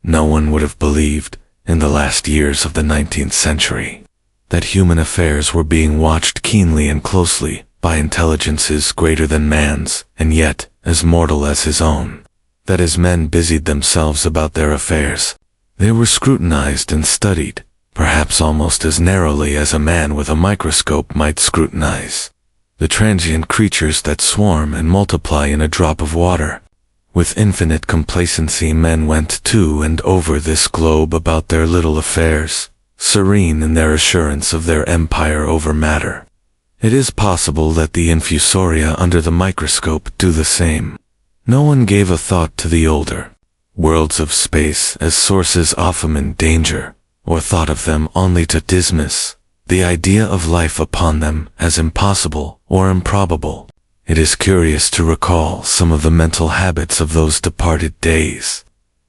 No one would have believed, in the last years of the 19th century, that human affairs were being watched keenly and closely by intelligences greater than man's, and yet as mortal as his own. That as men busied themselves about their affairs, they were scrutinized and studied, perhaps almost as narrowly as a man with a microscope might scrutinize the transient creatures that swarm and multiply in a drop of water. With infinite complacency men went to and over this globe about their little affairs, serene in their assurance of their empire over matter. It is possible that the infusoria under the microscope do the same. No one gave a thought to the older worlds of space as sources often in danger, or thought of them only to dismiss the idea of life upon them as impossible or improbable. It is curious to recall some of the mental habits of those departed days.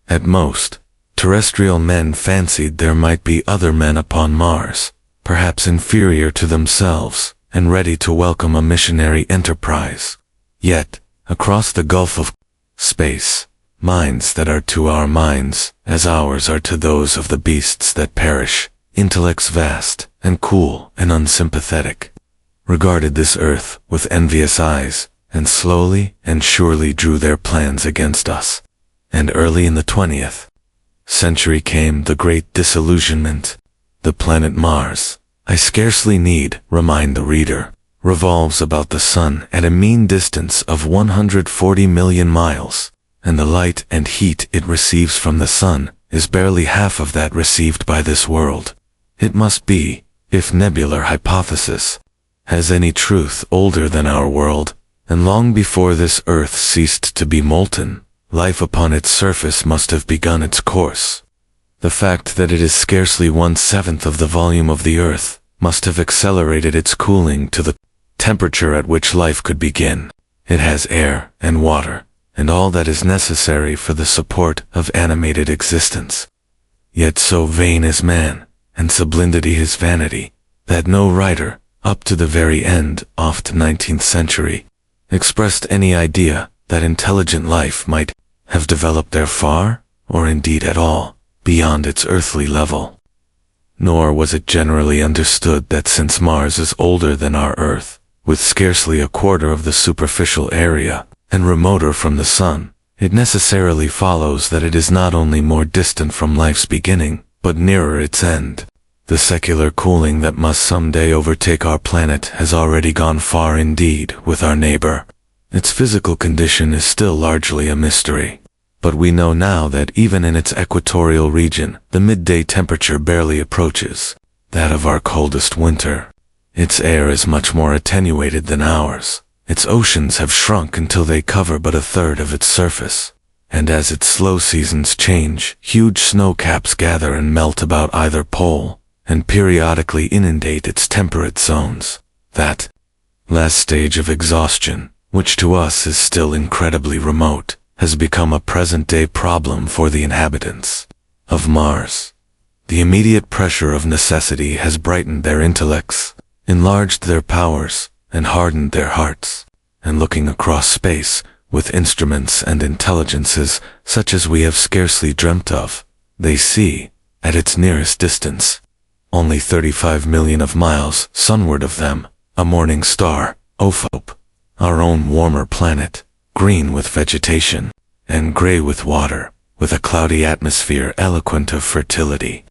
At most, terrestrial men fancied there might be other men upon Mars, perhaps inferior to themselves, and ready to welcome a missionary enterprise. Yet, across the gulf of space, minds that are to our minds, as ours are to those of the beasts that perish, intellects vast, and cool, and unsympathetic, regarded this earth with envious eyes, and slowly and surely drew their plans against us. And early in the 20th century came the great disillusionment. The planet Mars, I scarcely need remind the reader, revolves about the sun at a mean distance of 140 million miles, and the light and heat it receives from the sun is barely half of that received by this world. It must be, if nebular hypothesis has any truth, older than our world, and long before this earth ceased to be molten, life upon its surface must have begun its course. The fact that it is scarcely 1/7 of the volume of the earth must have accelerated its cooling to the temperature at which life could begin. It has air and water, and all that is necessary for the support of animated existence. Yet so vain is man, and sublimity his vanity, that no writer, up to the very end of the 19th century, expressed any idea that intelligent life might have developed there far, or indeed at all, beyond its earthly level. Nor was it generally understood that since Mars is older than our Earth, with scarcely a quarter of the superficial area, and remoter from the sun, it necessarily follows that it is not only more distant from life's beginning, but nearer its end. The secular cooling that must someday overtake our planet has already gone far indeed with our neighbor. Its physical condition is still largely a mystery, but we know now that even in its equatorial region, the midday temperature barely approaches that of our coldest winter. Its air is much more attenuated than ours. Its oceans have shrunk until they cover but a third of its surface. And as its slow seasons change, huge snow caps gather and melt about either pole, and periodically inundate its temperate zones. That last stage of exhaustion, which to us is still incredibly remote, has become a present-day problem for the inhabitants of Mars. The immediate pressure of necessity has brightened their intellects, enlarged their powers, and hardened their hearts, and looking across space, with instruments and intelligences such as we have scarcely dreamt of, they see, at its nearest distance, only 35 million of miles sunward of them, a morning star, Ophope, our own warmer planet, green with vegetation, and gray with water, with a cloudy atmosphere eloquent of fertility,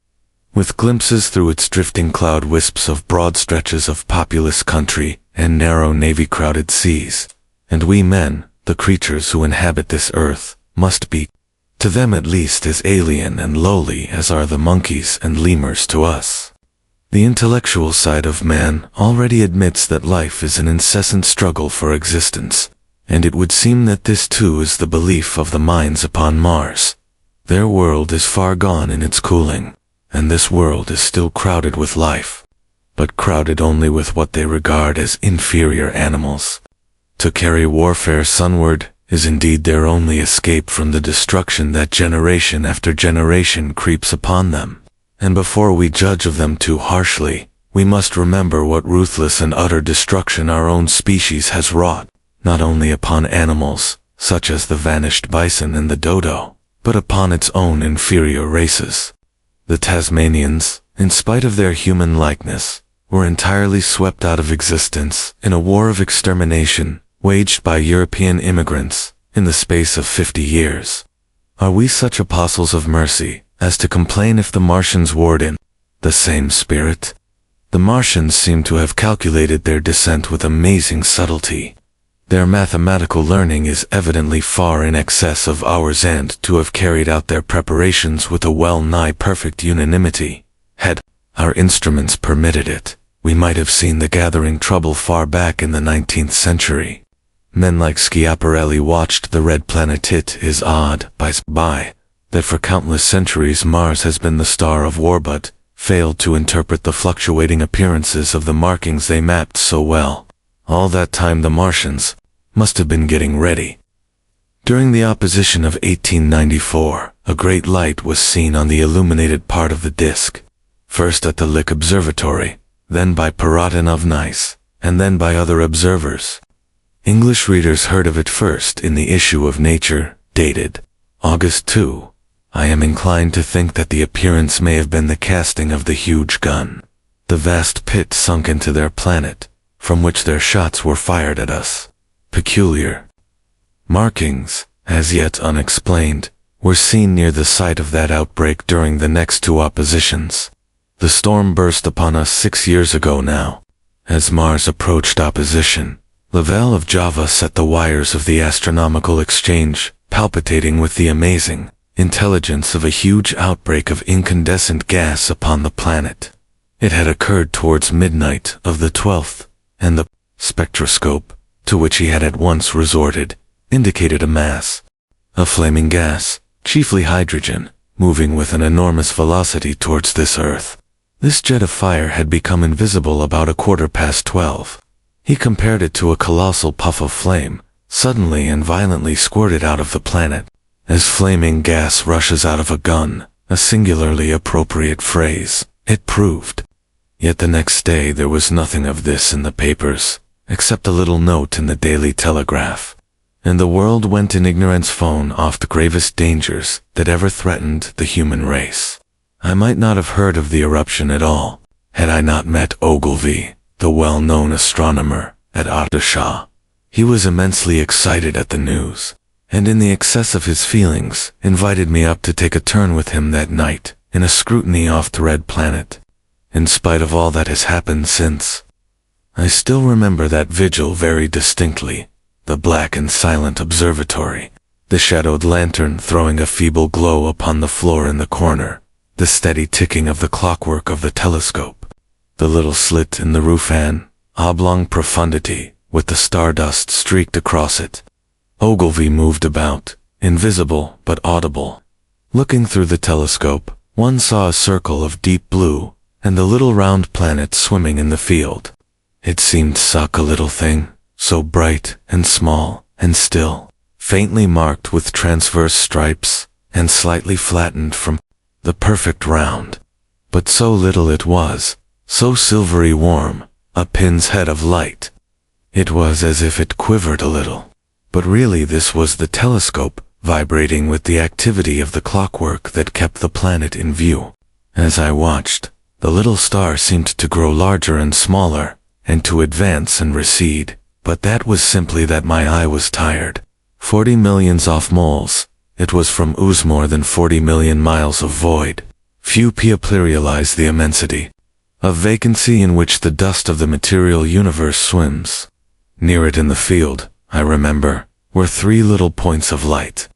with glimpses through its drifting cloud wisps of broad stretches of populous country and narrow navy-crowded seas. And we men, the creatures who inhabit this earth, must be, to them at least, as alien and lowly as are the monkeys and lemurs to us. The intellectual side of man already admits that life is an incessant struggle for existence, and it would seem that this too is the belief of the minds upon Mars. Their world is far gone in its cooling, and this world is still crowded with life, but crowded only with what they regard as inferior animals. To carry warfare sunward is indeed their only escape from the destruction that generation after generation creeps upon them. And before we judge of them too harshly, we must remember what ruthless and utter destruction our own species has wrought, not only upon animals, such as the vanished bison and the dodo, but upon its own inferior races. The Tasmanians, in spite of their human likeness, were entirely swept out of existence in a war of extermination waged by European immigrants in the space of 50 years. Are we such apostles of mercy as to complain if the Martians warred in the same spirit? The Martians seem to have calculated their descent with amazing subtlety. Their mathematical learning is evidently far in excess of ours, and to have carried out their preparations with a well-nigh perfect unanimity. Had our instruments permitted it, we might have seen the gathering trouble far back in the 19th century. Men like Schiaparelli watched the red planet. It is odd, by that for countless centuries Mars has been the star of war but failed to interpret the fluctuating appearances of the markings they mapped so well. All that time the Martians must have been getting ready. During the opposition of 1894, a great light was seen on the illuminated part of the disk, first at the Lick Observatory, then by Paratonov Nice, and then by other observers. English readers heard of it first in the issue of Nature, dated August 2. I am inclined to think that the appearance may have been the casting of the huge gun, the vast pit sunk into their planet, from which their shots were fired at us. Peculiar markings, as yet unexplained, were seen near the site of that outbreak during the next two oppositions. The storm burst upon us 6 years ago now. As Mars approached opposition, Lavelle of Java set the wires of the astronomical exchange palpitating with the amazing intelligence of a huge outbreak of incandescent gas upon the planet. It had occurred towards midnight of the 12th, and the spectroscope, to which he had at once resorted, indicated a mass of flaming gas, chiefly hydrogen, moving with an enormous velocity towards this Earth. This jet of fire had become invisible about 12:15. He compared it to a colossal puff of flame, suddenly and violently squirted out of the planet, as flaming gas rushes out of a gun, a singularly appropriate phrase, it proved. Yet the next day there was nothing of this in the papers, except a little note in the Daily Telegraph, and the world went in ignorance phone off the gravest dangers that ever threatened the human race. I might not have heard of the eruption at all, had I not met Ogilvy, the well-known astronomer, at Arteshah. He was immensely excited at the news, and in the excess of his feelings, invited me up to take a turn with him that night, in a scrutiny off the red planet. In spite of all that has happened since, I still remember that vigil very distinctly, the black and silent observatory, the shadowed lantern throwing a feeble glow upon the floor in the corner, the steady ticking of the clockwork of the telescope, the little slit in the roof, an oblong profundity with the stardust streaked across it. Ogilvy moved about, invisible but audible. Looking through the telescope, one saw a circle of deep blue, and the little round planet swimming in the field. It seemed such a little thing, so bright and small and still, faintly marked with transverse stripes, and slightly flattened from the perfect round. But so little it was, so silvery warm, a pin's head of light. It was as if it quivered a little. But really this was the telescope, vibrating with the activity of the clockwork that kept the planet in view. As I watched, the little star seemed to grow larger and smaller, and to advance and recede, but that was simply that my eye was tired. 40 millions off moles, it was from ooze more than 40 million miles of void. Few people realize the immensity of vacancy in which the dust of the material universe swims. Near it in the field, I remember, were 3 little points of light.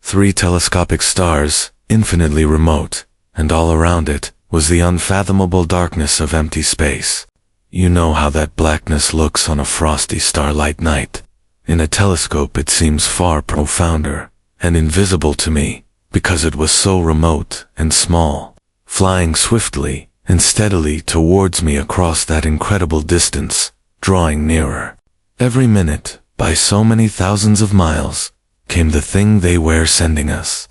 3 telescopic stars, infinitely remote, and all around it was the unfathomable darkness of empty space. You know how that blackness looks on a frosty starlight night. In a telescope it seems far profounder, and invisible to me, because it was so remote and small, flying swiftly and steadily towards me across that incredible distance, drawing nearer. Every minute, by so many thousands of miles, came the thing they were sending us.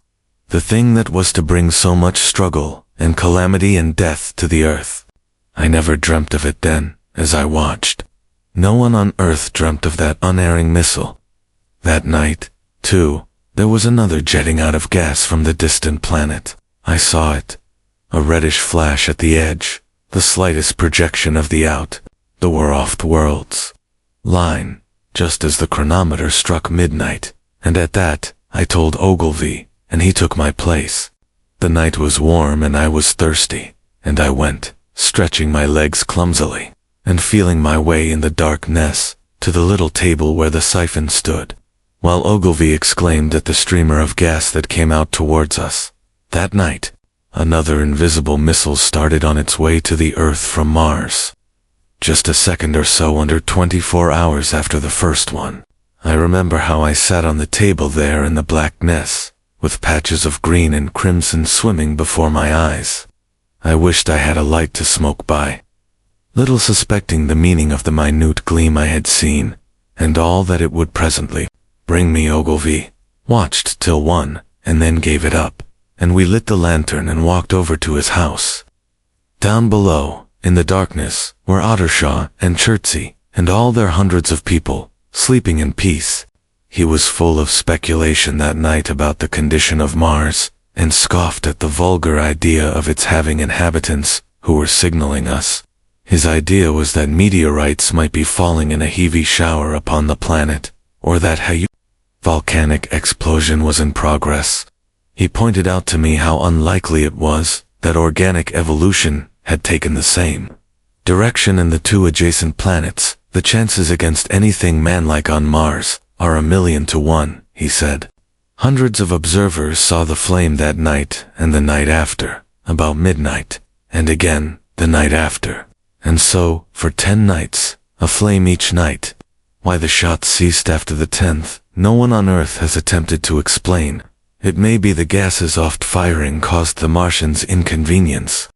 The thing that was to bring so much struggle and calamity and death to the earth. I never dreamt of it then, as I watched. No one on earth dreamt of that unerring missile. That night, too, There was another jetting out of gas from the distant planet. I saw it. A reddish flash at the edge, the slightest projection of the the off-worlds line, just as the chronometer struck midnight, and at that, I told Ogilvy, and he took my place. The night was warm and I was thirsty, and I went, stretching my legs clumsily, and feeling my way in the darkness, to the little table where the siphon stood, while Ogilvy exclaimed at the streamer of gas that came out towards us. That night, another invisible missile started on its way to the Earth from Mars. Just a second or so under 24 hours after the first one. I remember how I sat on the table there in the blackness, with patches of green and crimson swimming before my eyes. I wished I had a light to smoke by, little suspecting the meaning of the minute gleam I had seen, and all that it would presently bring me. Ogilvy watched till 1, and then gave it up, and we lit the lantern and walked over to his house. Down below, in the darkness, were Ottershaw and Chertsey, and all their hundreds of people, sleeping in peace. He was full of speculation that night about the condition of Mars, and scoffed at the vulgar idea of its having inhabitants who were signaling us. His idea was that meteorites might be falling in a heavy shower upon the planet, or that a volcanic explosion was in progress. He pointed out to me how unlikely it was that organic evolution had taken the same direction in the two adjacent planets. The chances against anything manlike on Mars are 1,000,000 to 1, he said. Hundreds of observers saw the flame that night and the night after, about midnight, and again the night after. And so, for 10 nights, a flame each night. Why the shots ceased after the 10th, no one on Earth has attempted to explain. It may be the gases oft firing caused the Martians inconvenience.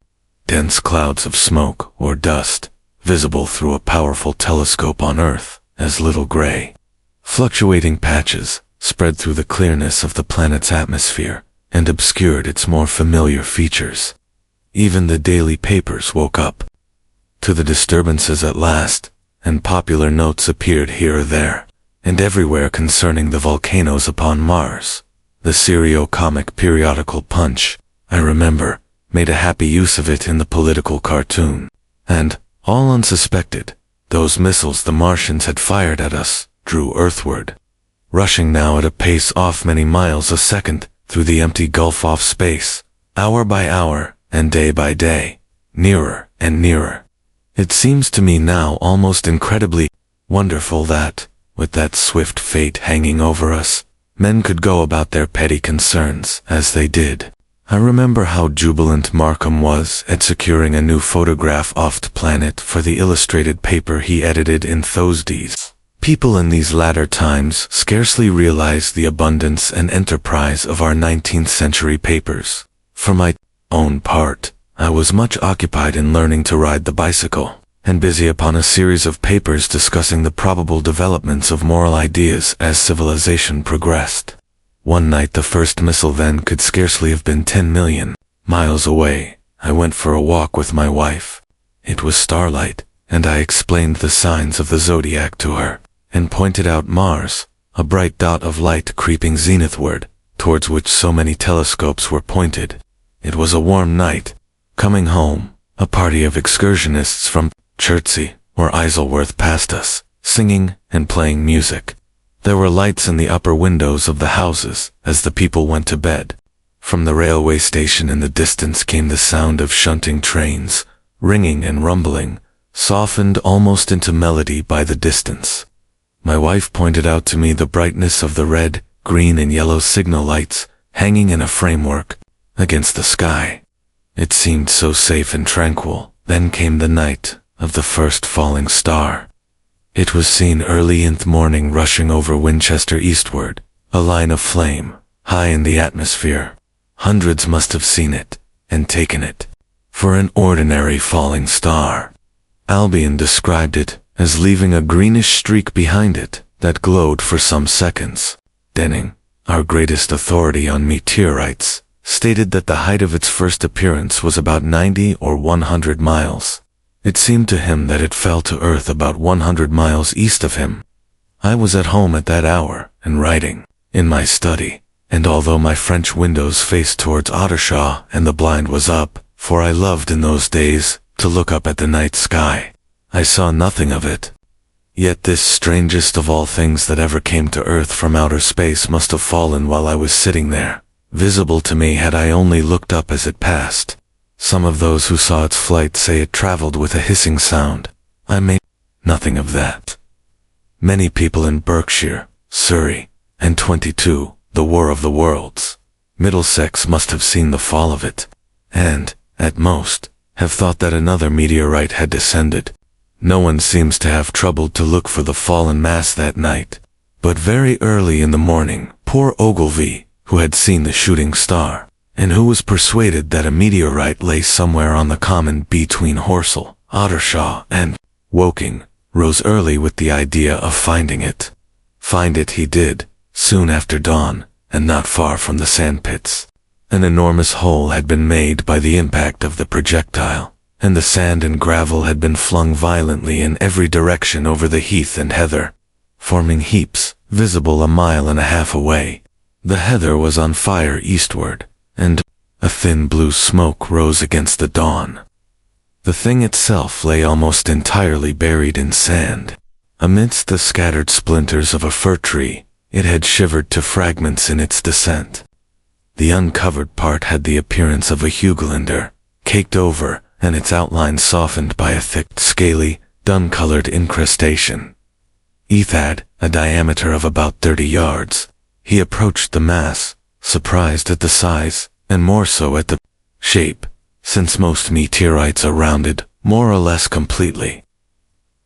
Dense clouds of smoke or dust, visible through a powerful telescope on Earth as little gray, fluctuating patches, spread through the clearness of the planet's atmosphere and obscured its more familiar features. Even the daily papers woke up to the disturbances at last, and popular notes appeared here or there, and everywhere concerning the volcanoes upon Mars. The serio-comic periodical Punch, I remember, made a happy use of it in the political cartoon. And, all unsuspected, those missiles the Martians had fired at us drew earthward, rushing now at a pace off many miles a second through the empty gulf off space, hour by hour and day by day, nearer and nearer. It seems to me now almost incredibly wonderful that, with that swift fate hanging over us, men could go about their petty concerns as they did. I remember how jubilant Markham was at securing a new photograph off the planet for the illustrated paper he edited in those days. People in these latter times scarcely realize the abundance and enterprise of our 19th century papers. For my own part, I was much occupied in learning to ride the bicycle, and busy upon a series of papers discussing the probable developments of moral ideas as civilization progressed. One night the first missile then could scarcely have been 10 million miles away. I went for a walk with my wife. It was starlight, and I explained the signs of the zodiac to her, and pointed out Mars, a bright dot of light creeping zenithward, towards which so many telescopes were pointed. It was a warm night. Coming home, a party of excursionists from Chertsey or Isleworth passed us, singing and playing music. There were lights in the upper windows of the houses as the people went to bed. From the railway station in the distance came the sound of shunting trains, ringing and rumbling, softened almost into melody by the distance. My wife pointed out to me the brightness of the red, green and yellow signal lights hanging in a framework against the sky. It seemed so safe and tranquil. Then came the night of the first falling star. It was seen early in the morning rushing over Winchester eastward, a line of flame, high in the atmosphere. Hundreds must have seen it, and taken it for an ordinary falling star. Albion described it as leaving a greenish streak behind it that glowed for some seconds. Denning, our greatest authority on meteorites, stated that the height of its first appearance was about 90 or 100 miles. It seemed to him that it fell to Earth about 100 miles east of him. I was at home at that hour, and writing, in my study, and although my French windows faced towards Ottershaw and the blind was up, for I loved in those days to look up at the night sky, I saw nothing of it. Yet this strangest of all things that ever came to earth from outer space must have fallen while I was sitting there, visible to me had I only looked up as it passed. Some of those who saw its flight say it traveled with a hissing sound. I made nothing of that. Many people in Berkshire, Surrey, and 22, the War of the Worlds, Middlesex must have seen the fall of it, and, at most, have thought that another meteorite had descended. No one seems to have troubled to look for the fallen mass that night, but very early in the morning, poor Ogilvy, who had seen the shooting star, and who was persuaded that a meteorite lay somewhere on the common between Horsell, Ottershaw, and Woking, rose early with the idea of finding it. Find it he did, soon after dawn, and not far from the sandpits. An enormous hole had been made by the impact of the projectile, and the sand and gravel had been flung violently in every direction over the heath and heather, forming heaps, visible a mile and a half away. The heather was on fire eastward, and a thin blue smoke rose against the dawn. The thing itself lay almost entirely buried in sand. Amidst the scattered splinters of a fir tree, it had shivered to fragments in its descent. The uncovered part had the appearance of a Hugelander, caked over, and its outline softened by a thick, scaly, dun-colored incrustation. It had a diameter of about 30 yards. He approached the mass, surprised at the size, and more so at the shape, since most meteorites are rounded, more or less completely.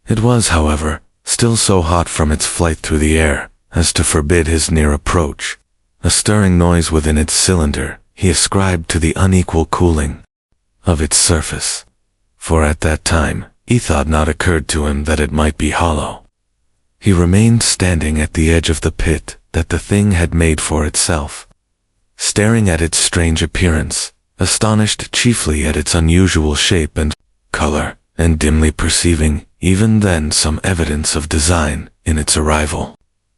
It was, however, still so hot from its flight through the air as to forbid his near approach. A stirring noise within its cylinder he ascribed to the unequal cooling of its surface, for at that time it had not occurred to him that it might be hollow. He remained standing at the edge of the pit that the thing had made for itself, staring at its strange appearance, astonished chiefly at its unusual shape and color, and dimly perceiving, even then, some evidence of design in its arrival.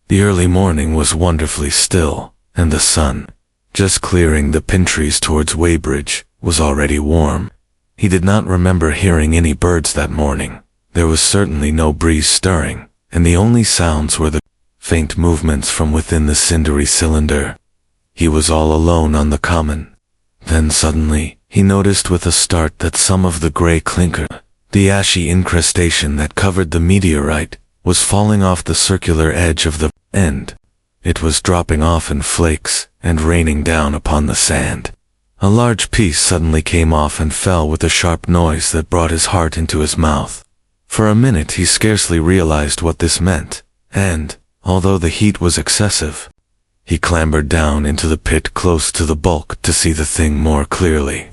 The early morning was wonderfully still, and the sun, just clearing the pin trees towards Weybridge, was already warm. He did not remember hearing any birds that morning. There was certainly no breeze stirring, and the only sounds were the faint movements from within the cindery cylinder. He was all alone on the common. Then suddenly, he noticed with a start that some of the gray clinker, the ashy incrustation that covered the meteorite, was falling off the circular edge of the end. It was dropping off in flakes and raining down upon the sand. A large piece suddenly came off and fell with a sharp noise that brought his heart into his mouth. For a minute he scarcely realized what this meant, and, although the heat was excessive, he clambered down into the pit close to the bulk to see the thing more clearly.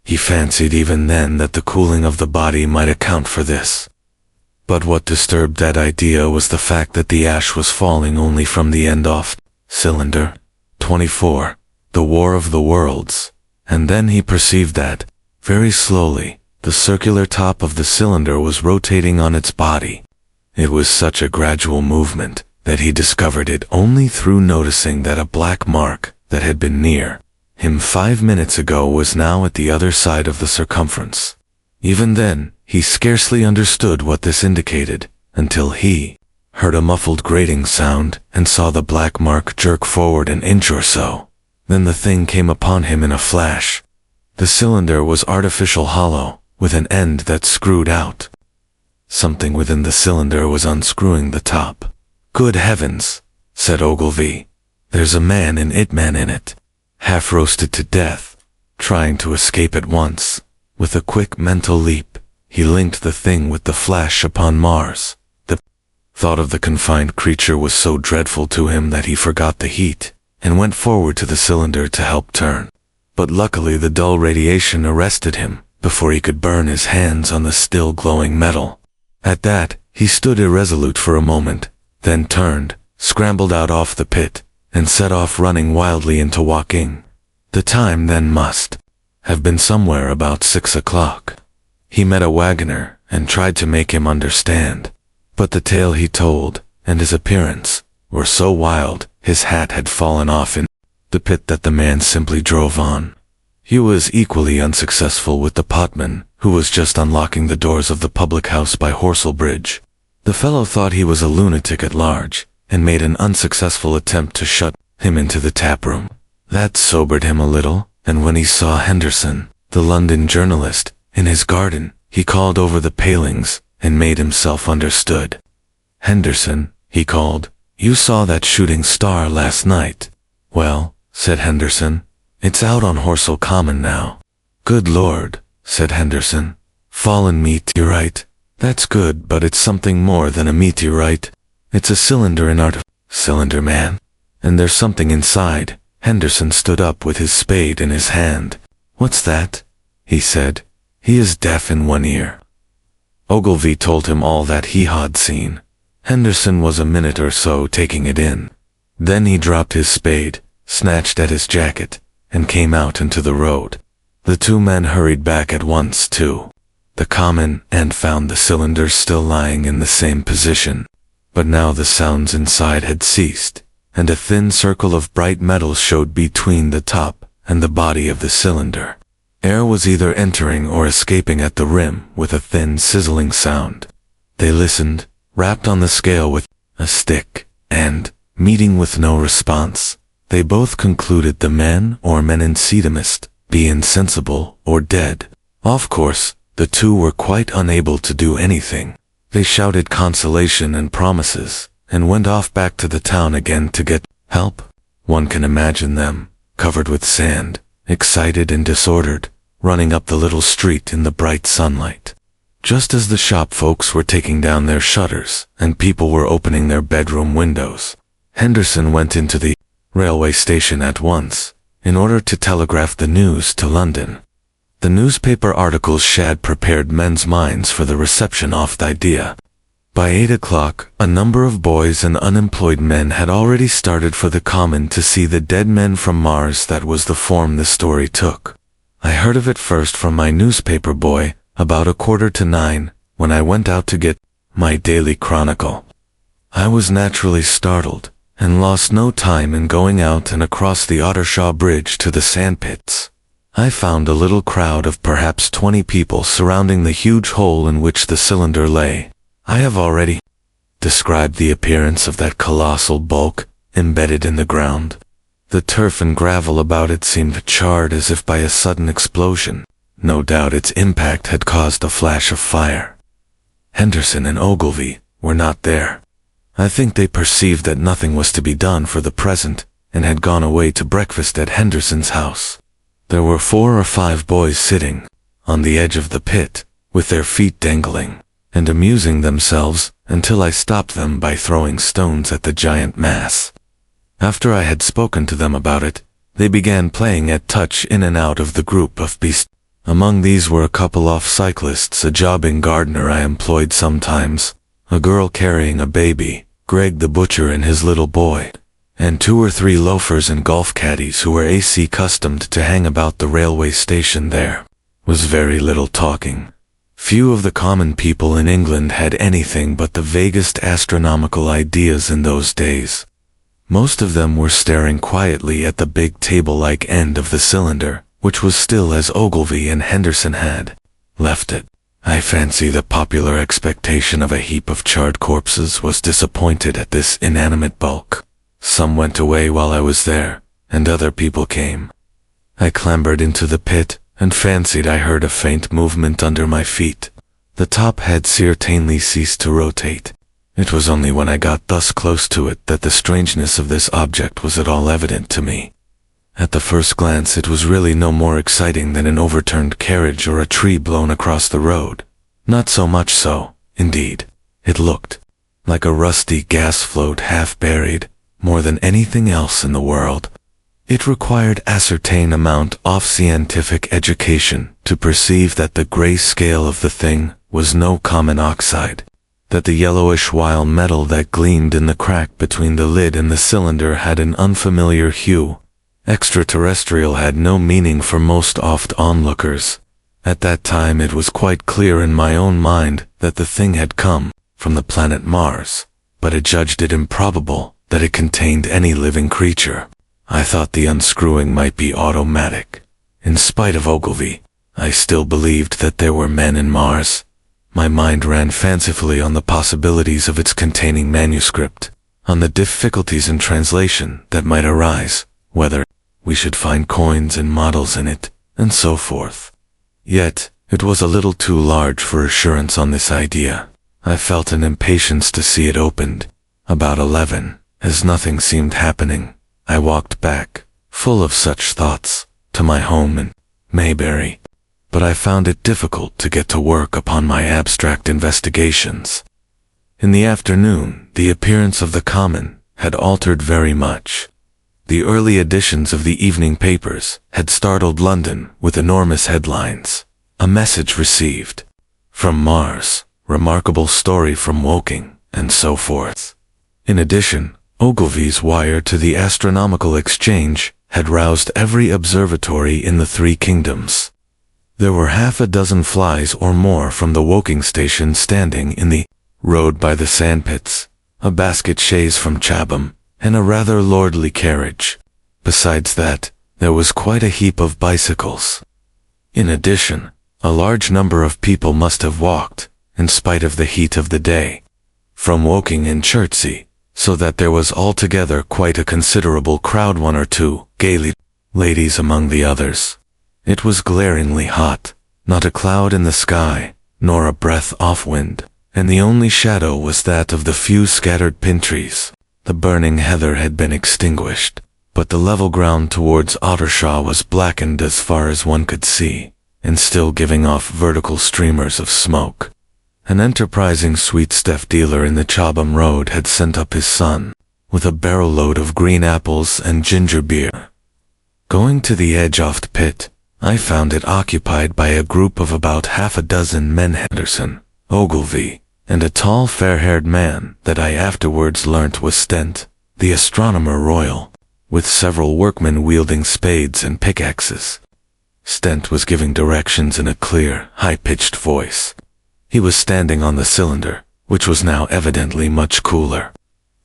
He fancied even then that the cooling of the body might account for this. But what disturbed that idea was the fact that the ash was falling only from the end off cylinder 24, the War of the Worlds, and then he perceived that, very slowly, the circular top of the cylinder was rotating on its body. It was such a gradual movement that he discovered it only through noticing that a black mark that had been near him 5 minutes ago was now at the other side of the circumference. Even then, he scarcely understood what this indicated, until he heard a muffled grating sound and saw the black mark jerk forward an inch or so. Then the thing came upon him in a flash. The cylinder was artificial hollow, with an end that screwed out. Something within the cylinder was unscrewing the top. "Good heavens," said Ogilvy. "There's a man in it, half roasted to death, trying to escape at once." With a quick mental leap, he linked the thing with the flash upon Mars. The thought of the confined creature was so dreadful to him that he forgot the heat, and went forward to the cylinder to help turn. But luckily the dull radiation arrested him before he could burn his hands on the still glowing metal. At that, he stood irresolute for a moment, then turned, scrambled out off the pit, and set off running wildly into Woking. The time then must have been somewhere about 6 o'clock. He met a wagoner and tried to make him understand, but the tale he told, and his appearance, were so wild, his hat had fallen off in the pit that the man simply drove on. He was equally unsuccessful with the potman, who was just unlocking the doors of the public house by Horsell Bridge. The fellow thought he was a lunatic at large, and made an unsuccessful attempt to shut him into the taproom. That sobered him a little, and when he saw Henderson, the London journalist, in his garden, he called over the palings and made himself understood. "Henderson," he called, "you saw that shooting star last night." "Well," said Henderson, "it's out on Horsell Common now." "Good Lord," said Henderson. "Fallen meteorite. That's good, but it's something more than a meteorite. It's a cylinder in art. Cylinder, man. And there's something inside." Henderson stood up with his spade in his hand. "What's that?" he said. "He is deaf in one ear." Ogilvy told him all that he had seen. Henderson was a minute or so taking it in. Then he dropped his spade, snatched at his jacket, and came out into the road. The two men hurried back at once to the common and found the cylinder still lying in the same position. But now the sounds inside had ceased, and a thin circle of bright metal showed between the top and the body of the cylinder. Air was either entering or escaping at the rim with a thin sizzling sound. They listened, rapped on the scale with a stick, and, meeting with no response, they both concluded the men or menincedo must be insensible or dead. Of course, the two were quite unable to do anything. They shouted consolation and promises, and went off back to the town again to get help. One can imagine them, covered with sand, excited and disordered, running up the little street in the bright sunlight. Just as the shop folks were taking down their shutters, and people were opening their bedroom windows, Henderson went into the railway station at once, in order to telegraph the news to London. The newspaper articles had prepared men's minds for the reception of the idea. By 8 o'clock, a number of boys and unemployed men had already started for the common to see the dead men from Mars. That was the form the story took. I heard of it first from my newspaper boy, about 8:45, when I went out to get my daily chronicle. I was naturally startled, and lost no time in going out and across the Ottershaw Bridge to the sandpits. I found a little crowd of perhaps 20 people surrounding the huge hole in which the cylinder lay. I have already described the appearance of that colossal bulk embedded in the ground. The turf and gravel about it seemed charred as if by a sudden explosion. No doubt its impact had caused a flash of fire. Henderson and Ogilvy were not there. I think they perceived that nothing was to be done for the present, and had gone away to breakfast at Henderson's house. There were 4 or 5 boys sitting on the edge of the pit, with their feet dangling, and amusing themselves until I stopped them by throwing stones at the giant mass. After I had spoken to them about it, they began playing at touch in and out of the group of beasts. Among these were a couple of cyclists, a jobbing gardener I employed sometimes, a girl carrying a baby, Greg the butcher and his little boy, and 2 or 3 loafers and golf caddies who were accustomed to hang about the railway station. There was very little talking. Few of the common people in England had anything but the vaguest astronomical ideas in those days. Most of them were staring quietly at the big table-like end of the cylinder, which was still as Ogilvy and Henderson had left it. I fancy the popular expectation of a heap of charred corpses was disappointed at this inanimate bulk. Some went away while I was there, and other people came. I clambered into the pit, and fancied I heard a faint movement under my feet. The top had certainly ceased to rotate. It was only when I got thus close to it that the strangeness of this object was at all evident to me. At the first glance it was really no more exciting than an overturned carriage or a tree blown across the road. Not so much so, indeed. It looked like a rusty gas float half buried, more than anything else in the world. It required a certain amount of scientific education to perceive that the gray scale of the thing was no common oxide, that the yellowish-white metal that gleamed in the crack between the lid and the cylinder had an unfamiliar hue. Extraterrestrial had no meaning for most onlookers. At that time it was quite clear in my own mind that the thing had come from the planet Mars, but I judged it improbable that it contained any living creature. I thought the unscrewing might be automatic. In spite of Ogilvy, I still believed that there were men in Mars. My mind ran fancifully on the possibilities of its containing manuscript, on the difficulties in translation that might arise, whether we should find coins and models in it, and so forth. Yet, it was a little too large for assurance on this idea. I felt an impatience to see it opened. About 11, as nothing seemed happening, I walked back, full of such thoughts, to my home in Mayberry. But I found it difficult to get to work upon my abstract investigations. In the afternoon, the appearance of the Common had altered very much. The early editions of the evening papers had startled London with enormous headlines. A message received. From Mars, remarkable story from Woking, and so forth. In addition, Ogilvy's wire to the Astronomical Exchange had roused every observatory in the three kingdoms. There were half a dozen flies or more from the Woking station standing in the road by the sandpits, a basket chaise from Chatham, and a rather lordly carriage. Besides that, there was quite a heap of bicycles. In addition, a large number of people must have walked, in spite of the heat of the day, from Woking and Chertsey, so that there was altogether quite a considerable crowd, one or two gaily ladies among the others. It was glaringly hot, not a cloud in the sky, nor a breath off wind, and the only shadow was that of the few scattered pin trees. The burning heather had been extinguished, but the level ground towards Ottershaw was blackened as far as one could see, and still giving off vertical streamers of smoke. An enterprising sweet-stuff dealer in the Chobham Road had sent up his son, with a barrow-load of green apples and ginger beer. Going to the edge of the pit, I found it occupied by a group of about half a dozen men. Henderson, Ogilvy, and a tall fair-haired man that I afterwards learnt was Stent, the astronomer royal, with several workmen wielding spades and pickaxes. Stent was giving directions in a clear, high-pitched voice. He was standing on the cylinder, which was now evidently much cooler.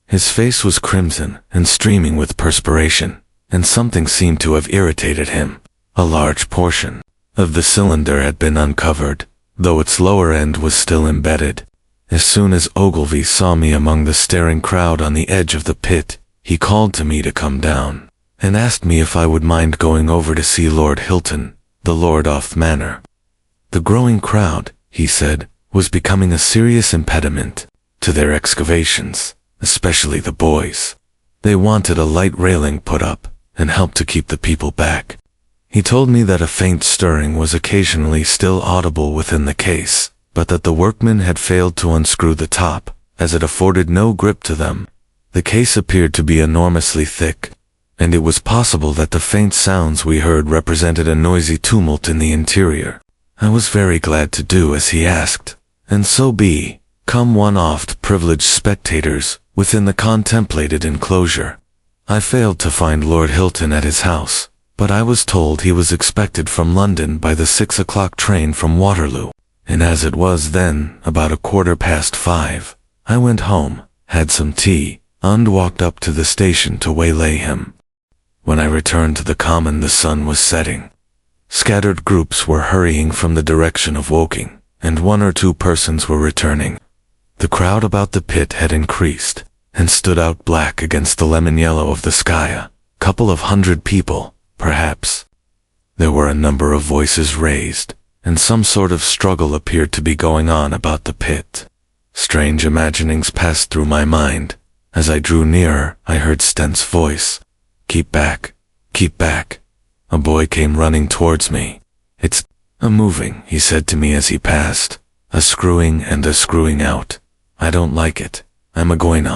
His face was crimson and streaming with perspiration, and something seemed to have irritated him. A large portion of the cylinder had been uncovered, though its lower end was still embedded. As soon as Ogilvy saw me among the staring crowd on the edge of the pit, he called to me to come down, and asked me if I would mind going over to see Lord Hilton, the Lord of the Manor. The growing crowd, he said, was becoming a serious impediment to their excavations, especially the boys. They wanted a light railing put up, and help to keep the people back. He told me that a faint stirring was occasionally still audible within the case, but that the workmen had failed to unscrew the top, as it afforded no grip to them. The case appeared to be enormously thick, and it was possible that the faint sounds we heard represented a noisy tumult in the interior. I was very glad to do as he asked, and so be, come one oft privileged spectators within the contemplated enclosure. I failed to find Lord Hilton at his house, but I was told he was expected from London by the 6 o'clock train from Waterloo, and as it was then about 5:15, I went home, had some tea, and walked up to the station to waylay him. When I returned to the Common, the sun was setting. Scattered groups were hurrying from the direction of Woking, and one or two persons were returning. The crowd about the pit had increased, and stood out black against the lemon yellow of the sky, a couple of hundred people, perhaps. There were a number of voices raised, and some sort of struggle appeared to be going on about the pit. Strange imaginings passed through my mind. As I drew nearer, I heard Stent's voice. Keep back, keep back. A boy came running towards me. It's a moving, he said to me as he passed. A screwing and a screwing out. I don't like it. I'm a-going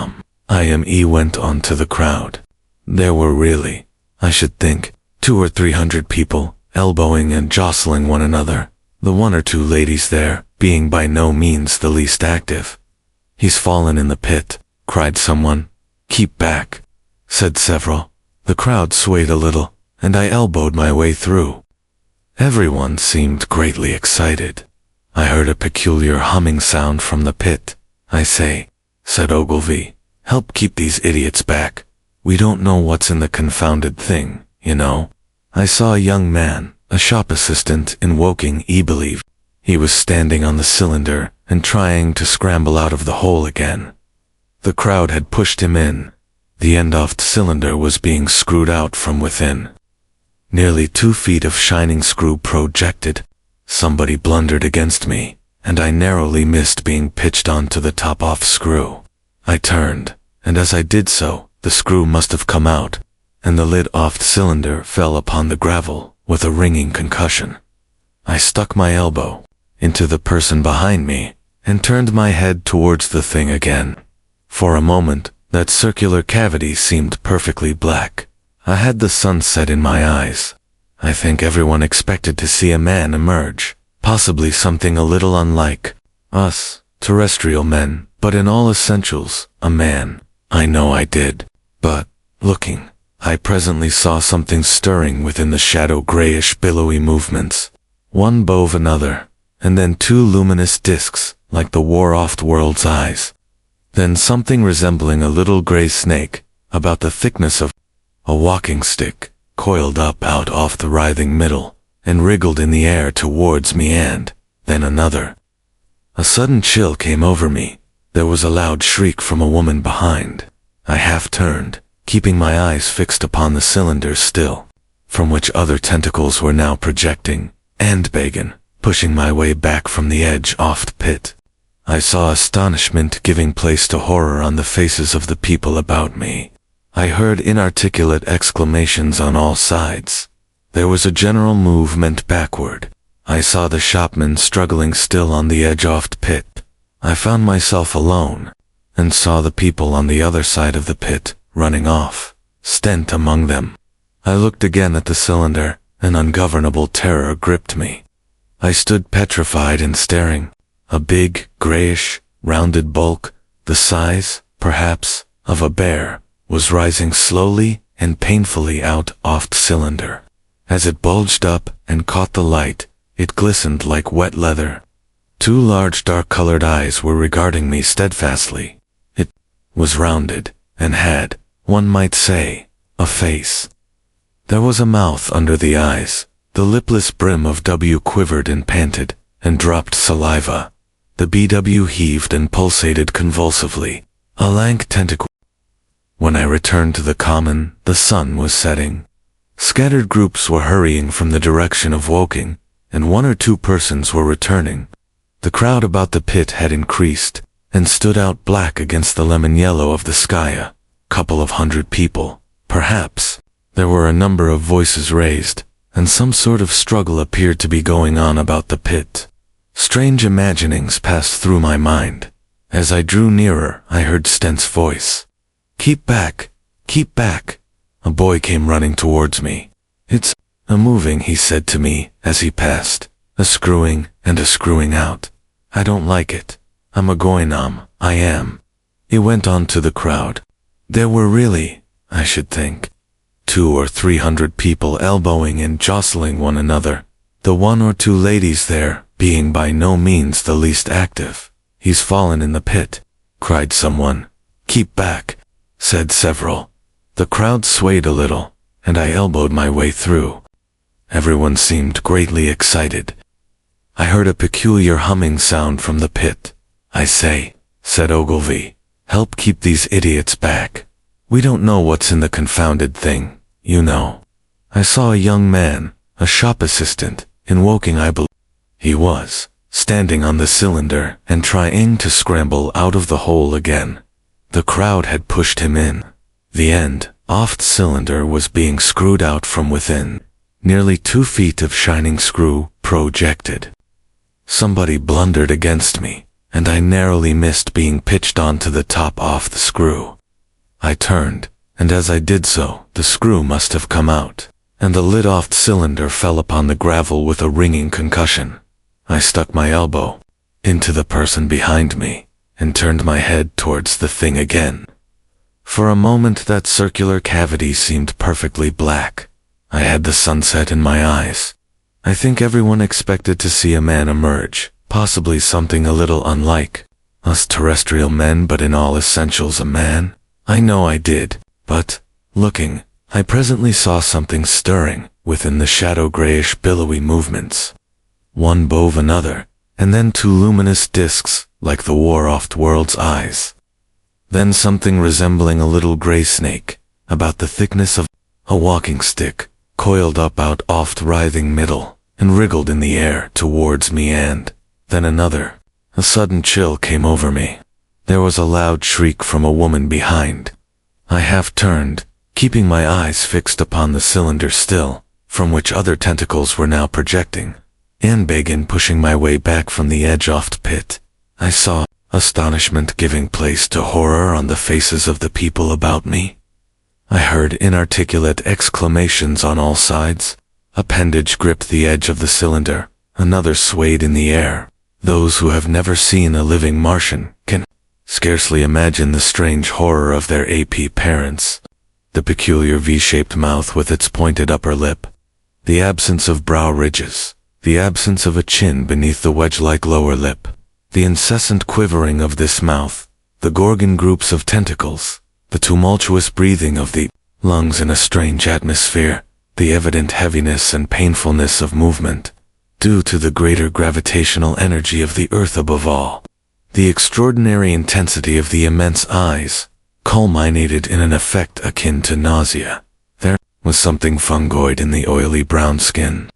He went on to the crowd. There were really, I should think, 200 or 300 people, elbowing and jostling one another, the one or two ladies there being by no means the least active. He's fallen in the pit, cried someone. Keep back, said several. The crowd swayed a little, and I elbowed my way through. Everyone seemed greatly excited. I heard a peculiar humming sound from the pit. I say, said Ogilvy, help keep these idiots back. We don't know what's in the confounded thing, you know. I saw a young man, a shop assistant in Woking, believe. He was standing on the cylinder and trying to scramble out of the hole again. The crowd had pushed him in. The end of the cylinder was being screwed out from within. Nearly 2 feet of shining screw projected. Somebody blundered against me, and I narrowly missed being pitched onto the top-off screw. I turned, and as I did so, the screw must have come out, and the lid off the cylinder fell upon the gravel with a ringing concussion. I stuck my elbow into the person behind me and turned my head towards the thing again. For a moment, that circular cavity seemed perfectly black. I had the sunset in my eyes. I think everyone expected to see a man emerge, possibly something a little unlike us, terrestrial men, but in all essentials, a man. I know I did. But, looking, I presently saw something stirring within the shadow grayish billowy movements, one above another, and then 2 luminous discs, like the war-oft-world's eyes. Then something resembling a little gray snake, about the thickness of a walking stick, coiled up out off the writhing middle, and wriggled in the air towards me, and then another. A sudden chill came over me. There was a loud shriek from a woman behind. I half turned, keeping my eyes fixed upon the cylinder still, from which other tentacles were now projecting, and began, pushing my way back from the edge off the pit. I saw astonishment giving place to horror on the faces of the people about me. I heard inarticulate exclamations on all sides. There was a general movement backward. I saw the shopman struggling still on the edge of the pit. I found myself alone, and saw the people on the other side of the pit, running off, Stent among them. I looked again at the cylinder, an ungovernable terror gripped me. I stood petrified and staring. A big, grayish, rounded bulk, the size, perhaps, of a bear, was rising slowly and painfully out of the cylinder. As it bulged up and caught the light, it glistened like wet leather. 2 large dark-colored eyes were regarding me steadfastly. It was rounded, and had, one might say, a face. There was a mouth under the eyes. The lipless brim of W quivered and panted, and dropped saliva. The BW heaved and pulsated convulsively. A lank tentacle. When I returned to the common, the sun was setting. Scattered groups were hurrying from the direction of Woking, and 1 or 2 persons were returning. The crowd about the pit had increased, and stood out black against the lemon yellow of the sky. A couple of 100 people, perhaps. There were a number of voices raised, and some sort of struggle appeared to be going on about the pit. Strange imaginings passed through my mind. As I drew nearer, I heard Stent's voice. "Keep back! Keep back!" A boy came running towards me. "It's a-moving," he said to me as he passed. "A screwing and a screwing out. I don't like it. I'm a-going I am." He went on to the crowd. There were really, I should think, 200 or 300 people elbowing and jostling one another, the 1 or 2 ladies there being by no means the least active. "He's fallen in the pit," cried someone. "Keep back," said several. The crowd swayed a little, and I elbowed my way through. Everyone seemed greatly excited. I heard a peculiar humming sound from the pit. "I say," said Ogilvy, "help keep these idiots back. We don't know what's in the confounded thing, you know." I saw a young man, a shop assistant, in Woking I believe. He was standing on the cylinder and trying to scramble out of the hole again. The crowd had pushed him in. The end of the cylinder was being screwed out from within. Nearly 2 feet of shining screw projected. Somebody blundered against me, and I narrowly missed being pitched onto the top of the screw. I turned, and as I did so, the screw must have come out, and the lid off the cylinder fell upon the gravel with a ringing concussion. I stuck my elbow into the person behind me, and turned my head towards the thing again. For a moment that circular cavity seemed perfectly black. I had the sunset in my eyes. I think everyone expected to see a man emerge, possibly something a little unlike us terrestrial men, but in all essentials a man. I know I did, but Looking, I presently saw something stirring within the shadow-grayish billowy movements. One bove another, and then two luminous discs like the war-oft-world's eyes. Then something resembling a little gray snake, about the thickness of a walking stick, coiled up out oft-writhing middle, and wriggled in the air towards me, and then another. A sudden chill came over me. There was a loud shriek from a woman behind. I half turned, keeping my eyes fixed upon the cylinder still, from which other tentacles were now projecting, and began pushing my way back from the edge-oft pit. I saw astonishment giving place to horror on the faces of the people about me. I heard inarticulate exclamations on all sides. Appendage gripped the edge of the cylinder, another swayed in the air. Those who have never seen a living Martian can scarcely imagine the strange horror of their AP parents. The peculiar V-shaped mouth with its pointed upper lip, the absence of brow ridges, the absence of a chin beneath the wedge-like lower lip, the incessant quivering of this mouth, the Gorgon groups of tentacles, the tumultuous breathing of the lungs in a strange atmosphere, the evident heaviness and painfulness of movement, due to the greater gravitational energy of the earth above all, the extraordinary intensity of the immense eyes, culminated in an effect akin to nausea. There was something fungoid in the oily brown skin,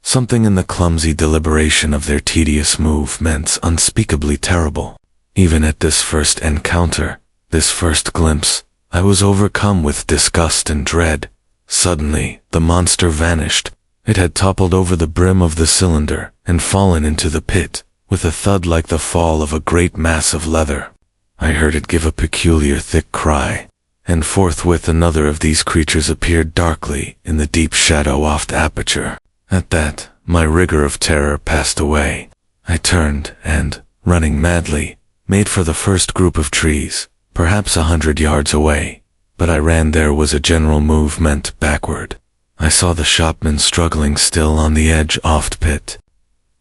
something in the clumsy deliberation of their tedious movements unspeakably terrible. Even at this first encounter, this first glimpse, I was overcome with disgust and dread. Suddenly, the monster vanished. It had toppled over the brim of the cylinder and fallen into the pit, with a thud like the fall of a great mass of leather. I heard it give a peculiar thick cry, and forthwith another of these creatures appeared darkly in the deep shadow-oft aperture. At that, my rigor of terror passed away. I turned and, running madly, made for the first group of trees, perhaps 100 yards away. But I ran there was a general movement backward. I saw the shopman struggling still on the edge-oft pit.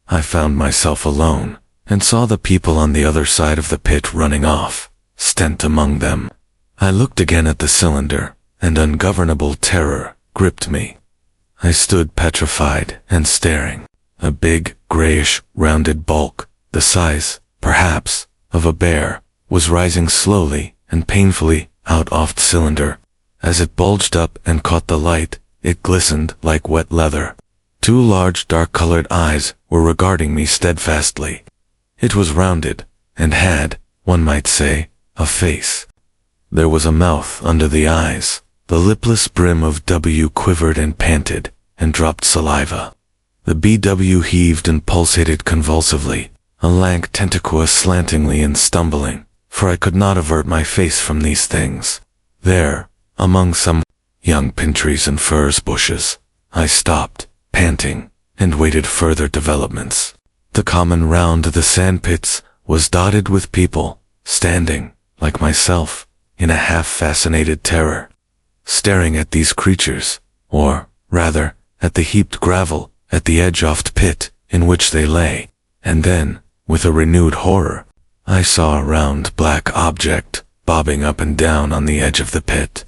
I found myself alone, and saw the people on the other side of the pit running off, Stent among them. I looked again at the cylinder, and ungovernable terror gripped me. I stood petrified and staring. A big, grayish, rounded bulk, the size, perhaps, of a bear, was rising slowly and painfully out off the cylinder. As it bulged up and caught the light, it glistened like wet leather. Two large dark-colored eyes were regarding me steadfastly. It was rounded, and had, one might say, a face. There was a mouth under the eyes. The lipless brim of W quivered and panted, and dropped saliva. The BW heaved and pulsated convulsively, a lank tentacua slantingly and stumbling, for I could not avert my face from these things. There, among some young pine trees and furze bushes, I stopped, panting, and waited further developments. The common round the sandpits was dotted with people, standing, like myself, in a half-fascinated terror, staring at these creatures, or, rather, at the heaped gravel at the edge-oft pit in which they lay. And then, with a renewed horror, I saw a round black object bobbing up and down on the edge of the pit.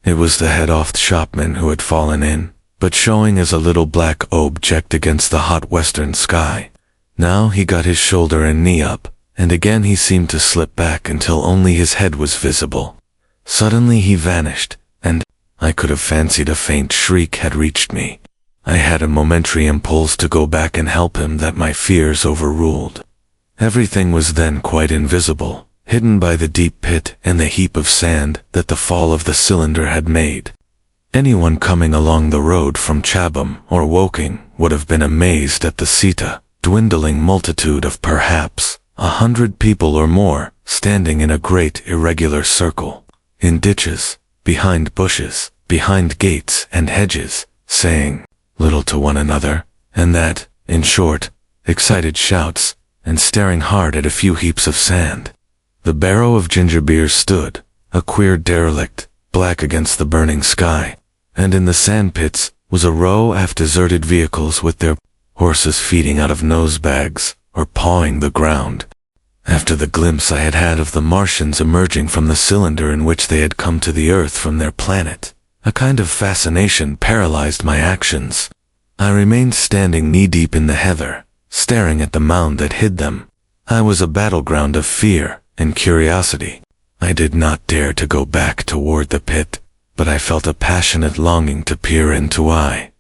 It was the head-oft shopman who had fallen in, but showing as a little black object against the hot western sky. Now he got his shoulder and knee up, and again he seemed to slip back until only his head was visible. Suddenly he vanished, and I could have fancied a faint shriek had reached me. I had a momentary impulse to go back and help him that my fears overruled. Everything was then quite invisible, hidden by the deep pit and the heap of sand that the fall of the cylinder had made. Anyone coming along the road from Chabham or Woking would have been amazed at the dwindling multitude of perhaps 100 people or more standing in a great irregular circle, in ditches, behind bushes, behind gates and hedges, saying little to one another, and that, in short, excited shouts, and staring hard at a few heaps of sand. The barrow of ginger beer stood, a queer derelict, black against the burning sky, and in the sandpits was a row of deserted vehicles with their horses feeding out of nose-bags or pawing the ground. After the glimpse I had had of the Martians emerging from the cylinder in which they had come to the Earth from their planet, A kind of fascination paralyzed my actions. I remained standing knee-deep in the heather, staring at the mound that hid them. I was a battleground of fear and curiosity. I did not dare to go back toward the pit, but I felt a passionate longing to peer into I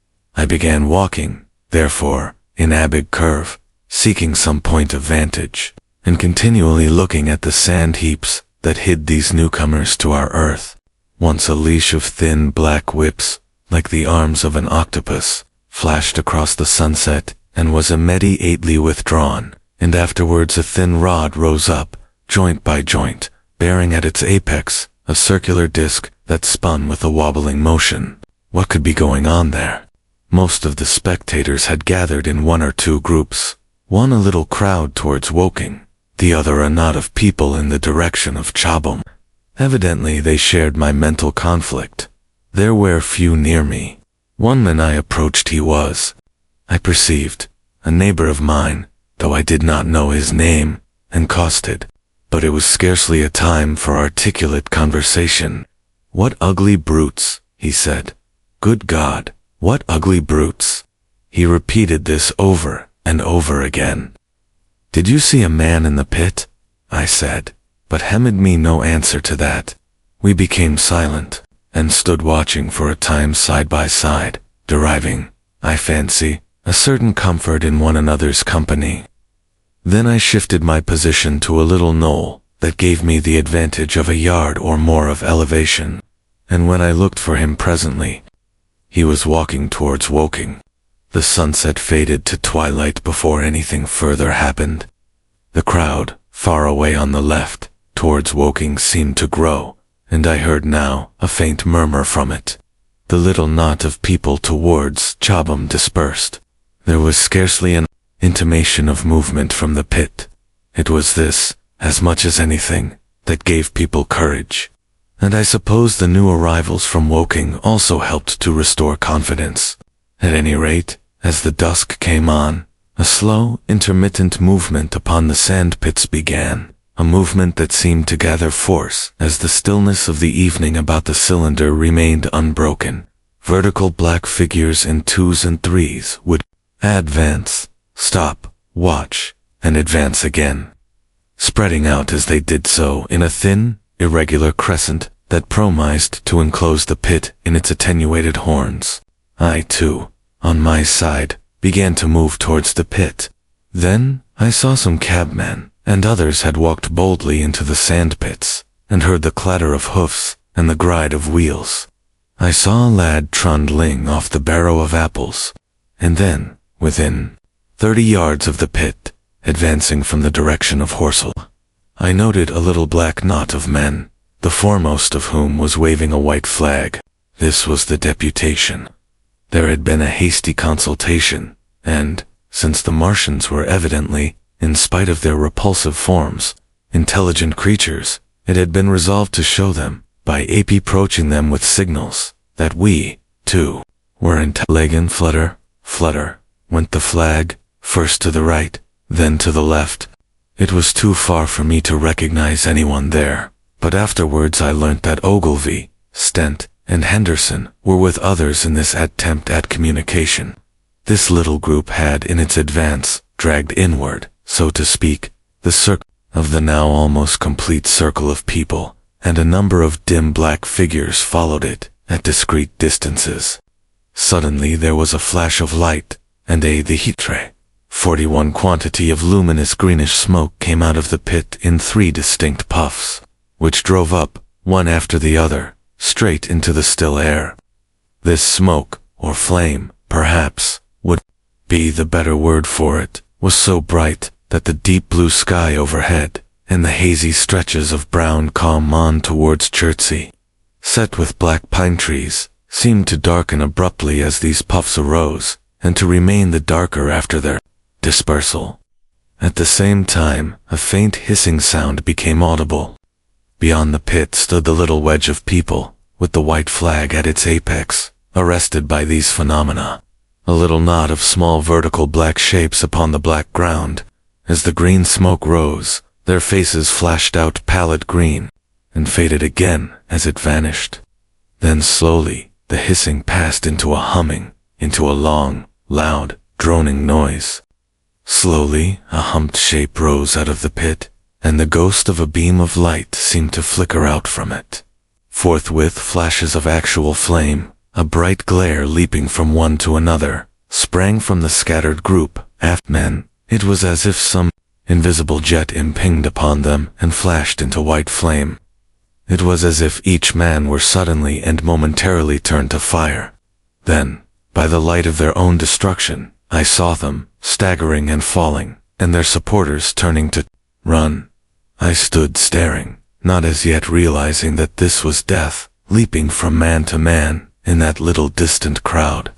began walking, therefore, in a big curve, seeking some point of vantage, and continually looking at the sand heaps that hid these newcomers to our earth. Once a leash of thin black whips, like the arms of an octopus, flashed across the sunset and was immediately withdrawn, and afterwards a thin rod rose up, joint by joint, bearing at its apex a circular disc that spun with a wobbling motion. What could be going on there? Most of the spectators had gathered in one or two groups, one a little crowd towards Woking, the other a knot of people in the direction of Chabom. Evidently they shared my mental conflict. There were few near me. One man I approached, he was, I perceived, a neighbor of mine, though I did not know his name, and accosted. But it was scarcely a time for articulate conversation. "What ugly brutes," he said. "Good God, what ugly brutes." He repeated this over and over again. "Did you see a man in the pit?" I said, but hemmed me no answer to that. We became silent, and stood watching for a time side by side, deriving, I fancy, a certain comfort in one another's company. Then I shifted my position to a little knoll that gave me the advantage of a yard or more of elevation, and when I looked for him presently, he was walking towards Woking. The sunset faded to twilight before anything further happened. The crowd, far away on the left, towards Woking seemed to grow, and I heard now a faint murmur from it. The little knot of people towards Chabom dispersed. There was scarcely an intimation of movement from the pit. It was this, as much as anything, that gave people courage. And I suppose the new arrivals from Woking also helped to restore confidence. At any rate, as the dusk came on, a slow, intermittent movement upon the sand pits began, a movement that seemed to gather force as the stillness of the evening about the cylinder remained unbroken. Vertical black figures in twos and threes would advance, stop, watch, and advance again, spreading out as they did so in a thin, irregular crescent that promised to enclose the pit in its attenuated horns. I, too, on my side, began to move towards the pit. Then I saw some cabmen, and others had walked boldly into the sand pits, and heard the clatter of hoofs and the gride of wheels. I saw a lad trundling off the barrow of apples, and then, within 30 yards of the pit, advancing from the direction of Horsell, I noted a little black knot of men, the foremost of whom was waving a white flag. This was the deputation. There had been a hasty consultation, and, since the Martians were evidently, in spite of their repulsive forms, intelligent creatures, it had been resolved to show them, by approaching them with signals, that we, too, were intelligent. Flutter, flutter, went the flag, first to the right, then to the left. It was too far for me to recognize anyone there, but afterwards I learnt that Ogilvy, Stent, and Henderson were with others in this attempt at communication. This little group had in its advance dragged inward, so to speak, the circle of the now almost complete circle of people, and a number of dim black figures followed it at discreet distances. Suddenly there was a flash of light, and the heat ray. 41 quantity of luminous greenish smoke came out of the pit in 3 distinct puffs, which drove up, one after the other, straight into the still air. This smoke, or flame, perhaps, would be the better word for it, was so bright that the deep blue sky overhead, and the hazy stretches of brown calm on towards Chertsey, set with black pine trees, seemed to darken abruptly as these puffs arose, and to remain the darker after their dispersal. At the same time, a faint hissing sound became audible. Beyond the pit stood the little wedge of people, with the white flag at its apex, arrested by these phenomena. A little knot of small vertical black shapes upon the black ground. As the green smoke rose, their faces flashed out pallid green, and faded again as it vanished. Then slowly, the hissing passed into a humming, into a long, loud, droning noise. Slowly, a humped shape rose out of the pit, and the ghost of a beam of light seemed to flicker out from it. Forthwith, flashes of actual flame, a bright glare leaping from one to another, sprang from the scattered group, aft men. It was as if some invisible jet impinged upon them and flashed into white flame. It was as if each man were suddenly and momentarily turned to fire. Then, by the light of their own destruction, I saw them, staggering and falling, and their supporters turning to run. I stood staring, not as yet realizing that this was death, leaping from man to man, in that little distant crowd.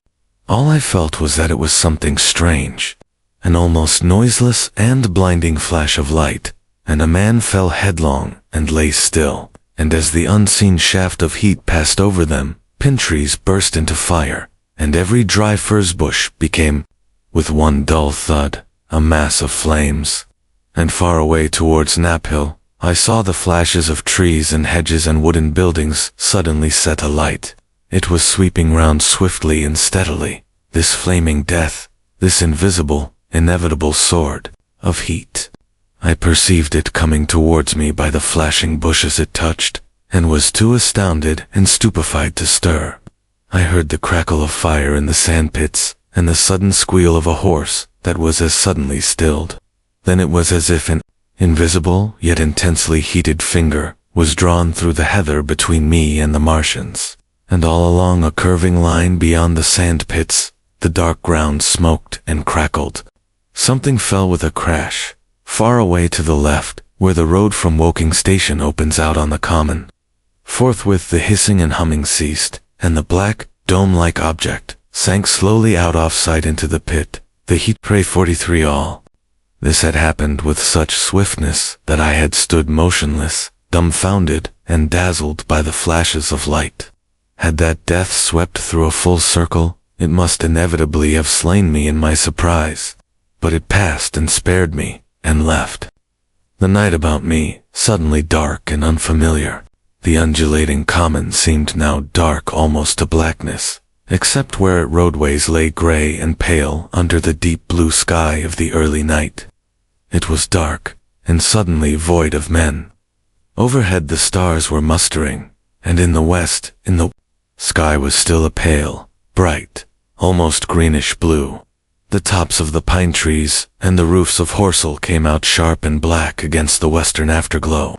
All I felt was that it was something strange, an almost noiseless and blinding flash of light, and a man fell headlong and lay still, and as the unseen shaft of heat passed over them, pine trees burst into fire, and every dry furze bush became, with one dull thud, a mass of flames. And far away towards Knaphill, I saw the flashes of trees and hedges and wooden buildings suddenly set alight. It was sweeping round swiftly and steadily, this flaming death, this invisible, inevitable sword of heat. I perceived it coming towards me by the flashing bushes it touched, and was too astounded and stupefied to stir. I heard the crackle of fire in the sandpits, and the sudden squeal of a horse that was as suddenly stilled. Then it was as if an invisible yet intensely heated finger was drawn through the heather between me and the Martians, and all along a curving line beyond the sandpits, the dark ground smoked and crackled. Something fell with a crash, far away to the left, where the road from Woking Station opens out on the common. Forthwith the hissing and humming ceased, and the black, dome-like object sank slowly out off sight into the pit, the heat prey 43 all. This had happened with such swiftness that I had stood motionless, dumbfounded, and dazzled by the flashes of light. Had that death swept through a full circle, it must inevitably have slain me in my surprise. But it passed and spared me, and left. The night about me, suddenly dark and unfamiliar. The undulating common seemed now dark almost to blackness, except where its roadways lay gray and pale under the deep blue sky of the early night. It was dark, and suddenly void of men. Overhead the stars were mustering, and in the west, the sky was still a pale, bright, almost greenish blue. The tops of the pine trees and the roofs of Horsell came out sharp and black against the western afterglow.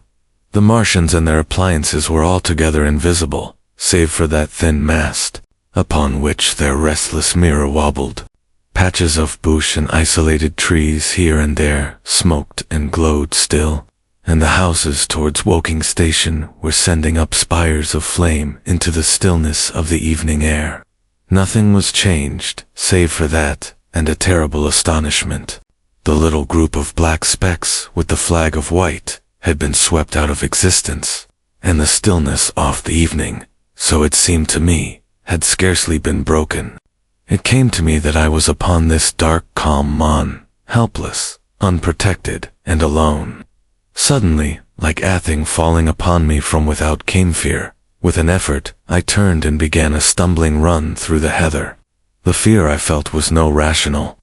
The Martians and their appliances were altogether invisible, save for that thin mast, upon which their restless mirror wobbled. Patches of bush and isolated trees here and there smoked and glowed still, and the houses towards Woking Station were sending up spires of flame into the stillness of the evening air. Nothing was changed, save for that, and a terrible astonishment. The little group of black specks with the flag of white had been swept out of existence, and the stillness of the evening, so it seemed to me, had scarcely been broken. It came to me that I was upon this dark, calm mon, helpless, unprotected, and alone. Suddenly, like a thing falling upon me from without came fear. With an effort, I turned and began a stumbling run through the heather. The fear I felt was no rational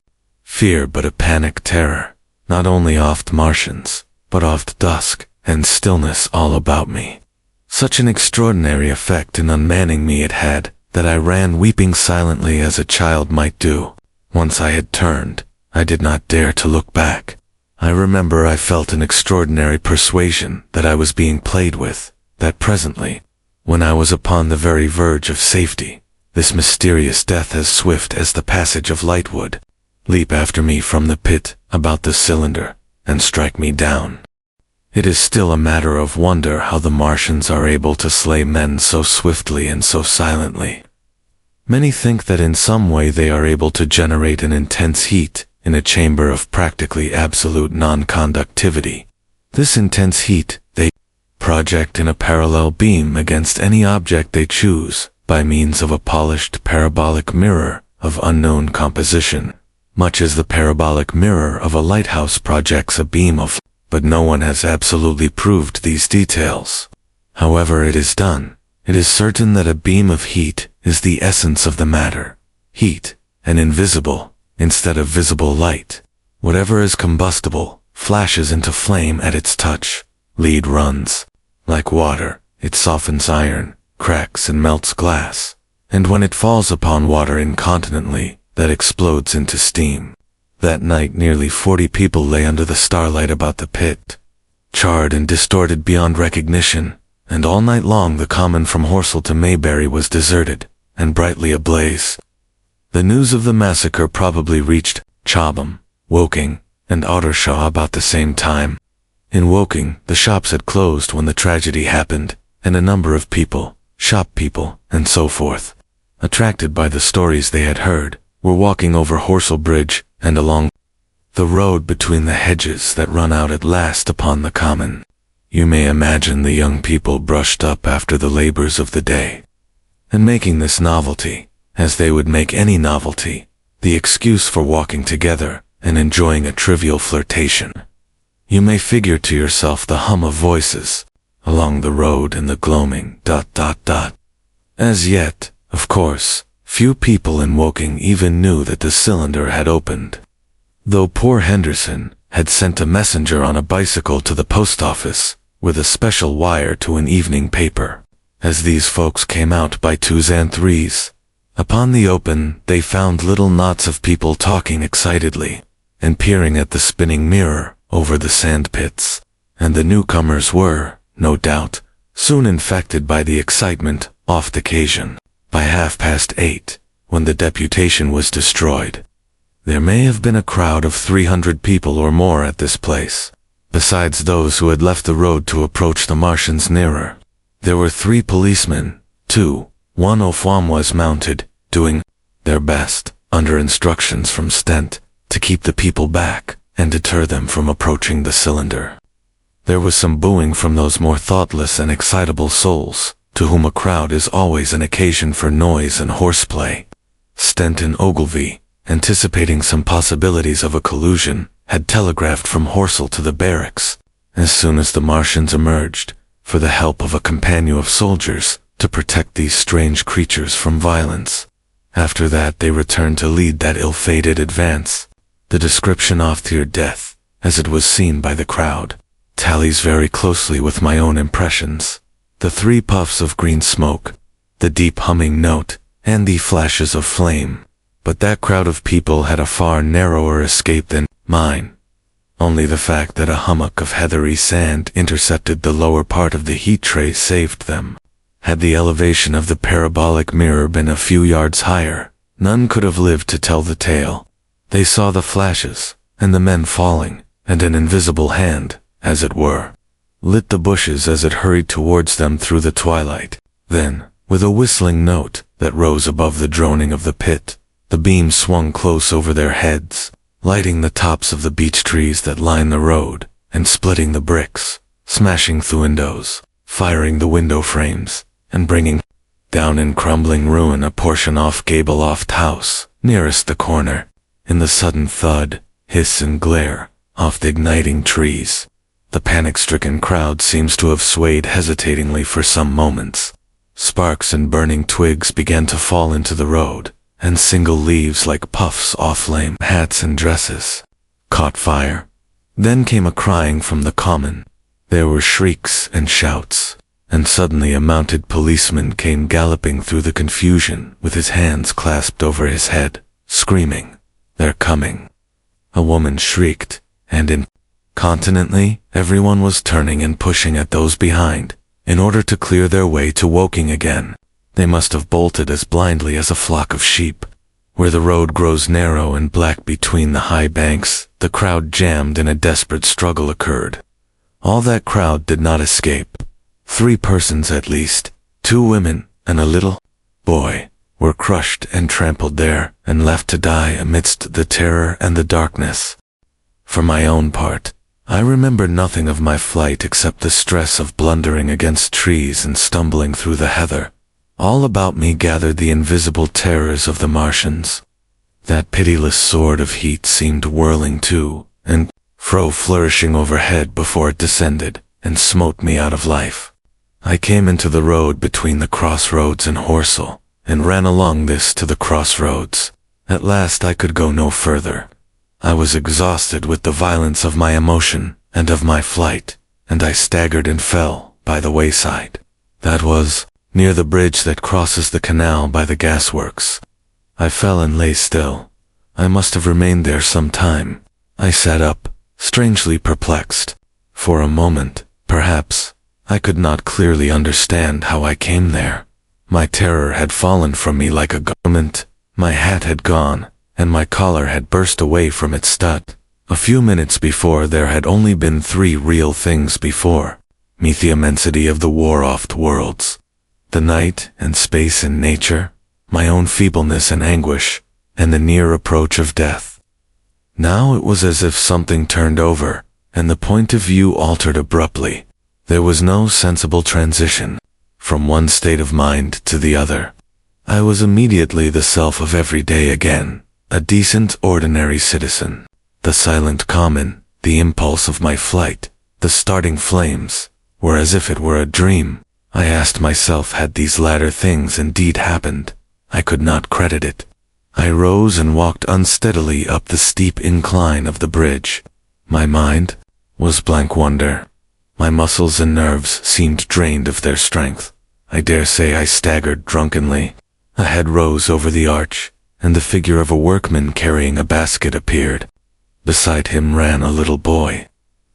fear, but a panic terror, not only of the Martians, but of the dusk and stillness all about me. Such an extraordinary effect in unmanning me it had, that I ran weeping silently as a child might do. Once I had turned, I did not dare to look back. I remember I felt an extraordinary persuasion that I was being played with, that presently, when I was upon the very verge of safety, this mysterious death as swift as the passage of light would leap after me from the pit about the cylinder and strike me down. It is still a matter of wonder how the Martians are able to slay men so swiftly and so silently. Many think that in some way they are able to generate an intense heat in a chamber of practically absolute non-conductivity. This intense heat they project in a parallel beam against any object they choose by means of a polished parabolic mirror of unknown composition, much as the parabolic mirror of a lighthouse projects a beam of, but no one has absolutely proved these details. However it is done, it is certain that a beam of heat is the essence of the matter. Heat, and invisible, instead of visible light. Whatever is combustible, flashes into flame at its touch. Lead runs. Like water, it softens iron, cracks and melts glass. And when it falls upon water incontinently, that explodes into steam. That night nearly 40 people lay under the starlight about the pit, charred and distorted beyond recognition, and all night long the common from Horsell to Maybury was deserted, and brightly ablaze. The news of the massacre probably reached Chobham, Woking, and Ottershaw about the same time. In Woking, the shops had closed when the tragedy happened, and a number of people, shop people, and so forth, attracted by the stories they had heard, were walking over Horsell Bridge and along the road between the hedges that run out at last upon the common. You may imagine the young people brushed up after the labors of the day, and making this novelty, as they would make any novelty, the excuse for walking together and enjoying a trivial flirtation. You may figure to yourself the hum of voices along the road and the gloaming ... As yet, of course, few people in Woking even knew that the cylinder had opened. Though poor Henderson had sent a messenger on a bicycle to the post office with a special wire to an evening paper. As these folks came out by twos and threes, upon the open they found little knots of people talking excitedly and peering at the spinning mirror over the sand pits, and the newcomers were, no doubt, soon infected by the excitement oft occasion. By 8:30, when the deputation was destroyed, there may have been a crowd of 300 people or more at this place, besides those who had left the road to approach the Martians nearer. There were 3 policemen, one of whom was mounted, doing their best, under instructions from Stent, to keep the people back and deter them from approaching the cylinder. There was some booing from those more thoughtless and excitable souls, to whom a crowd is always an occasion for noise and horseplay. Stent and Ogilvy, anticipating some possibilities of a collusion, had telegraphed from Horsell to the barracks, as soon as the Martians emerged, for the help of a companion of soldiers to protect these strange creatures from violence. After that they returned to lead that ill-fated advance. The description of their death, as it was seen by the crowd, tallies very closely with my own impressions. The 3 puffs of green smoke, the deep humming note, and the flashes of flame. But that crowd of people had a far narrower escape than mine. Only the fact that a hummock of heathery sand intercepted the lower part of the heat tray saved them. Had the elevation of the parabolic mirror been a few yards higher, none could have lived to tell the tale. They saw the flashes, and the men falling, and an invisible hand, as it were, lit the bushes as it hurried towards them through the twilight. Then, with a whistling note that rose above the droning of the pit, the beam swung close over their heads, lighting the tops of the beech trees that line the road, and splitting the bricks, smashing through windows, firing the window frames, and bringing down in crumbling ruin a portion off Gableloft House, nearest the corner. In the sudden thud, hiss and glare, off the igniting trees, the panic-stricken crowd seems to have swayed hesitatingly for some moments. Sparks and burning twigs began to fall into the road, and single leaves like puffs off lame hats and dresses caught fire. Then came a crying from the common. There were shrieks and shouts, and suddenly a mounted policeman came galloping through the confusion with his hands clasped over his head, screaming, "They're coming!" A woman shrieked, and incontinently everyone was turning and pushing at those behind, in order to clear their way to Woking again. They must have bolted as blindly as a flock of sheep. Where the road grows narrow and black between the high banks, the crowd jammed and a desperate struggle occurred. All that crowd did not escape. 3 persons at least, 2 women and a little boy, were crushed and trampled there and left to die amidst the terror and the darkness. For my own part, I remember nothing of my flight except the stress of blundering against trees and stumbling through the heather. All about me gathered the invisible terrors of the Martians. That pitiless sword of heat seemed whirling to and fro, flourishing overhead before it descended and smote me out of life. I came into the road between the crossroads and Horsell, and ran along this to the crossroads. At last I could go no further. I was exhausted with the violence of my emotion and of my flight, and I staggered and fell by the wayside. That was near the bridge that crosses the canal by the gasworks. I fell and lay still. I must have remained there some time. I sat up, strangely perplexed. For a moment, perhaps, I could not clearly understand how I came there. My terror had fallen from me like a garment. My hat had gone, and my collar had burst away from its stud. A few minutes before there had only been 3 real things before me: the immensity of the war-oft worlds, the night and space and nature, my own feebleness and anguish, and the near approach of death. Now it was as if something turned over, and the point of view altered abruptly. There was no sensible transition from one state of mind to the other. I was immediately the self of every day again, a decent, ordinary citizen. The silent common, the impulse of my flight, the starting flames, were as if it were a dream. I asked myself, had these latter things indeed happened? I could not credit it. I rose and walked unsteadily up the steep incline of the bridge. My mind was blank wonder. My muscles and nerves seemed drained of their strength. I dare say I staggered drunkenly. A head rose over the arch, and the figure of a workman carrying a basket appeared. Beside him ran a little boy.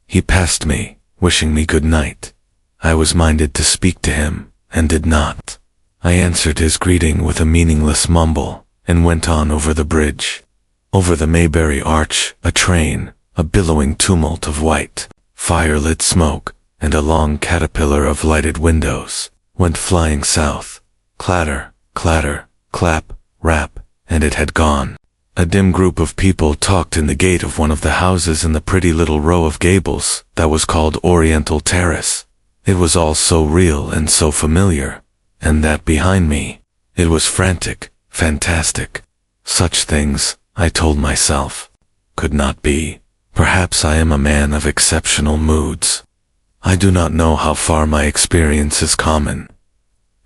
He passed me, wishing me good night. I was minded to speak to him, and did not. I answered his greeting with a meaningless mumble, and went on over the bridge. Over the Mayberry Arch, a train, a billowing tumult of white, fire-lit smoke, and a long caterpillar of lighted windows, went flying south. Clatter, clatter, clap, rap, and it had gone. A dim group of people talked in the gate of one of the houses in the pretty little row of gables that was called Oriental Terrace. It was all so real and so familiar, and that behind me, it was frantic, fantastic. Such things, I told myself, could not be. Perhaps I am a man of exceptional moods. I do not know how far my experience is common.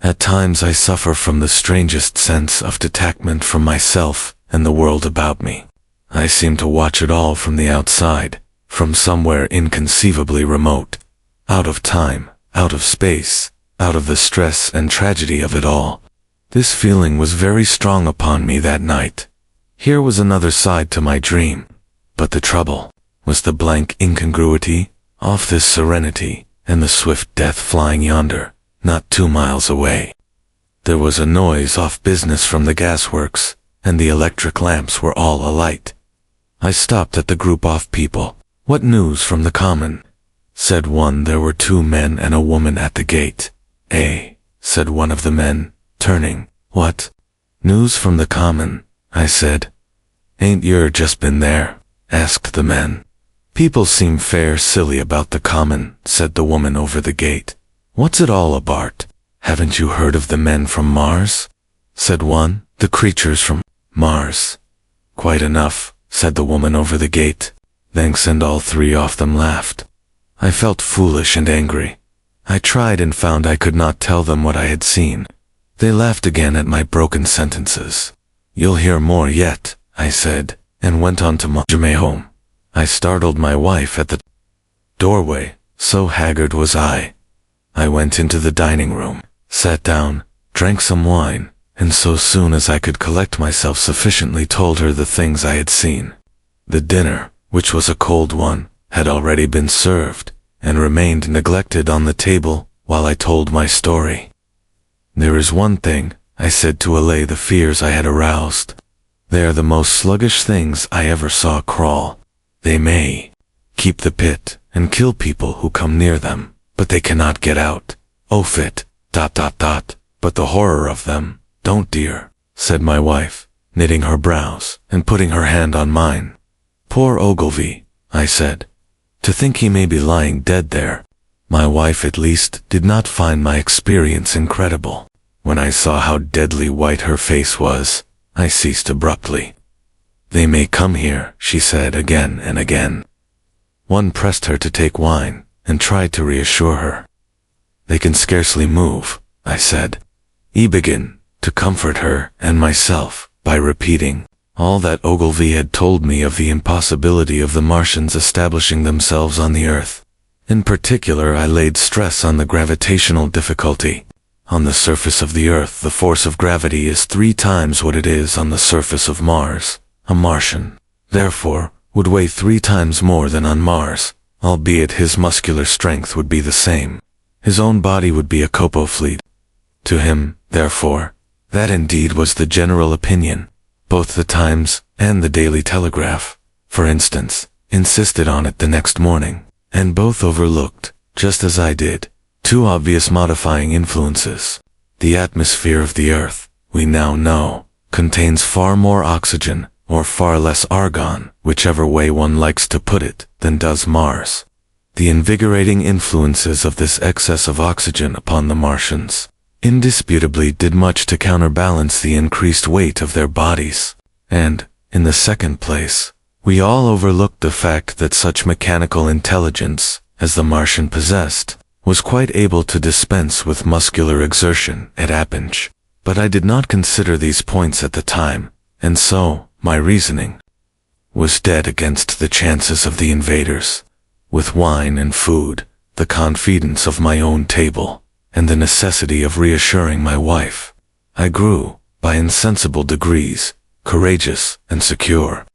At times I suffer from the strangest sense of detachment from myself and the world about me. I seem to watch it all from the outside, from somewhere inconceivably remote, out of time, out of space, out of the stress and tragedy of it all. This feeling was very strong upon me that night. Here was another side to my dream, but the trouble was the blank incongruity of this serenity and the swift death flying yonder, not 2 miles away. There was a noise off business from the gasworks, and the electric lamps were all alight. I stopped at the group of people. "What news from the common?" said one. There were 2 men and a woman at the gate. Said one of the men, turning. "What? News from the common?" I said. "Ain't yer just been there?" asked the men. "People seem fair silly about the common," said the woman over the gate. "What's it all about? Haven't you heard of the men from Mars?" said one. "The creatures from Mars." "Quite enough," said the woman over the gate. "Thanks," and all 3 of them laughed. I felt foolish and angry. I tried and found I could not tell them what I had seen. They laughed again at my broken sentences. "You'll hear more yet," I said, and went on to my home. I startled my wife at the doorway, so haggard was I. I went into the dining room, sat down, drank some wine, and so soon as I could collect myself sufficiently told her the things I had seen. The dinner, which was a cold one, had already been served, and remained neglected on the table while I told my story. "There is one thing," I said, to allay the fears I had aroused. "They are the most sluggish things I ever saw crawl. They may keep the pit and kill people who come near them, but they cannot get out. Oh fit, ... But the horror of them, don't, dear," said my wife, knitting her brows and putting her hand on mine. "Poor Ogilvy," I said. "To think he may be lying dead there." My wife at least did not find my experience incredible. When I saw how deadly white her face was, I ceased abruptly. "They may come here," she said again and again. One pressed her to take wine, and tried to reassure her. "They can scarcely move," I said. "Begin, to comfort her and myself by repeating all that Ogilvy had told me of the impossibility of the Martians establishing themselves on the Earth. In particular, I laid stress on the gravitational difficulty. On the surface of the Earth, the force of gravity is 3 times what it is on the surface of Mars. A Martian, therefore, would weigh 3 times more than on Mars, albeit his muscular strength would be the same. His own body would be a copofleet. To him, therefore, that indeed was the general opinion. Both the Times and the Daily Telegraph, for instance, insisted on it the next morning, and both overlooked, just as I did, 2 obvious modifying influences. The atmosphere of the Earth, we now know, contains far more oxygen, or far less argon, whichever way one likes to put it, than does Mars. The invigorating influences of this excess of oxygen upon the Martians indisputably did much to counterbalance the increased weight of their bodies. And, in the second place, we all overlooked the fact that such mechanical intelligence, as the Martian possessed, was quite able to dispense with muscular exertion at Appinch. But I did not consider these points at the time, and so, my reasoning was dead against the chances of the invaders. With wine and food, the confidence of my own table, and the necessity of reassuring my wife, I grew, by insensible degrees, courageous and secure.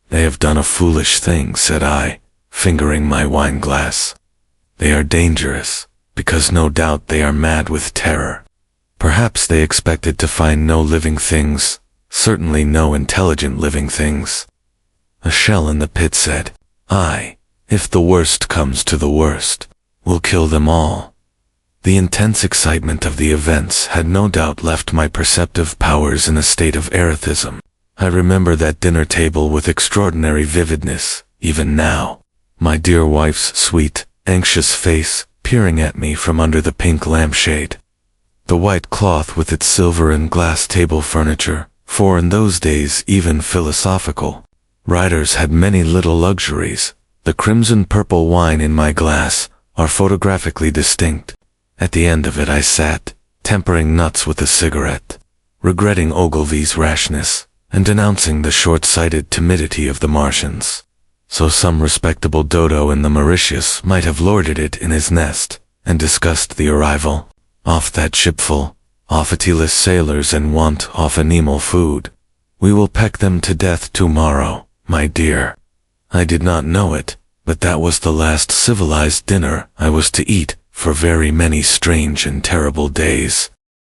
"They have done a foolish thing," said I, fingering my wine glass. "They are dangerous, because no doubt they are mad with terror. Perhaps they expected to find no living things, certainly no intelligent living things." A shell in the pit said, "Aye, if the worst comes to the worst, we'll kill them all." The intense excitement of the events had no doubt left my perceptive powers in a state of erethism. I remember that dinner table with extraordinary vividness, even now. My dear wife's sweet, anxious face peering at me from under the pink lampshade. The white cloth with its silver and glass table furniture, for in those days even philosophical writers had many little luxuries. The crimson-purple wine in my glass are photographically distinct. At the end of it I sat, tempering nuts with a cigarette, regretting Ogilvy's rashness, and denouncing the short-sighted timidity of the Martians. So some respectable dodo in the Mauritius might have lorded it in his nest, and discussed the arrival, off that shipful, of pitiless sailors and want of animal food. "We will peck them to death tomorrow, my dear." I did not know it, but that was the last civilized dinner I was to eat for very many strange and terrible days.